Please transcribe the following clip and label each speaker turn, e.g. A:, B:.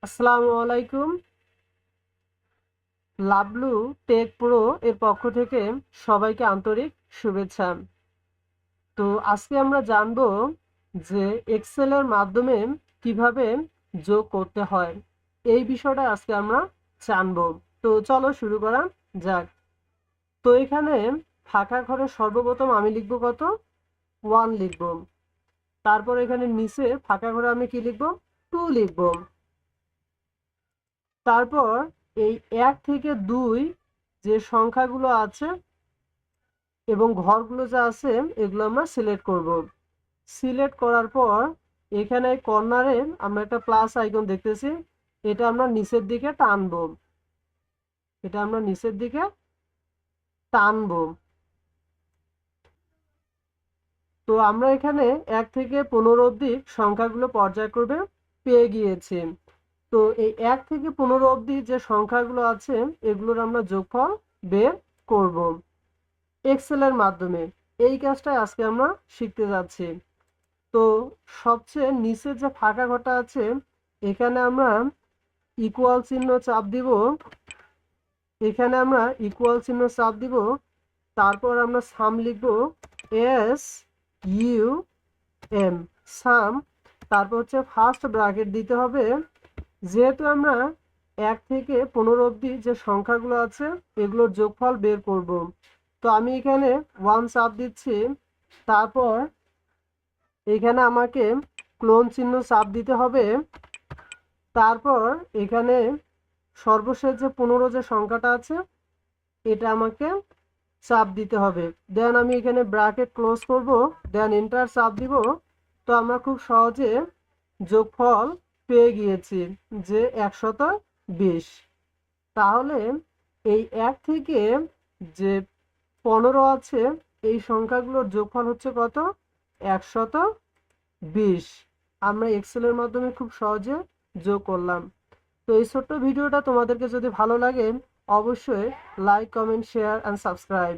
A: আসসালামু আলাইকুম। Lavlu take pro এর পক্ষ থেকে সবাইকে আন্তরিক শুভেচ্ছা। তো আজকে আমরা জানবো যে এক্সেলের মাধ্যমে কিভাবে যোগ করতে হয়, এই বিষয়টা আজকে আমরা জানবো। তো চলো শুরু করা যাক। তো এখানে ফাঁকা ঘরে সর্বপ্রথম আমি লিখবো কত, 1 লিখবো। তারপর এখানে নিচে ফাঁকা ঘরে আমি কি লিখবো, 2 লিখবো। তারপর এই 1 থেকে 2 যে সংখ্যাগুলো আছে এবং ঘরগুলো যা আছে এগুলো আমরা সিলেক্ট করব। সিলেক্ট করার পর এখানে কর্নারে আমরা একটা প্লাস আইকন দেখতেছি, এটা আমরা নিচের দিকে টানবো। এটা আমরা নিচের দিকে টানবো। তো আমরা এখানে 1 থেকে 15 অবধি সংখ্যাগুলো পর্যায়ক্রমে পেয়ে গিয়েছি। তো এই 1 থেকে 15 অবধি যে সংখ্যাগুলো আছে এগুলোর আমরা যোগফল বের করব এক্সেলের মাধ্যমে। এই কাজটাই আজকে আমরা শিখতে যাচ্ছি। তো সবচেয়ে নিচে যে ফাঁকা ঘরটা আছে এখানে আমরা ইকুয়াল চিহ্ন চাপ দিব। এখানে আমরা ইকুয়াল চিহ্ন চাপ দিব। তারপর আমরা সাম লিখব, এস ইউ এম, সাম। তারপর হচ্ছে ফার্স্ট ব্র্যাকেট দিতে হবে। যেহেতু আমরা 1 থেকে 15 অবধি যে সংখ্যাগুলো আছে এগুলোর যোগফল বের করব, তো আমি এখানে 1 চাপ দিচ্ছি। তারপর এখানে আমাকে ক্লোন চিহ্ন চাপ দিতে হবে। তারপর এখানে সর্বশেষ যে 15 যে সংখ্যাটা আছে এটা আমাকে চাপ দিতে হবে। দেন আমি এখানে ব্র্যাকেট ক্লোজ করব, দেন এন্টার চাপ দিব। তো আমরা খুব সহজে যোগফল পেয়ে গিয়েছি যে 120। তাহলে এই 1 থেকে যে 15 আছে এই সংখ্যাগুলোর যোগফল হচ্ছে কত, 120। আমরা এক্সেলের মাধ্যমে খুব সহজে যোগ করলাম। তো এই ছোট্ট ভিডিওটা তোমাদেরকে যদি ভালো লাগে অবশ্যই like, comment, share and subscribe.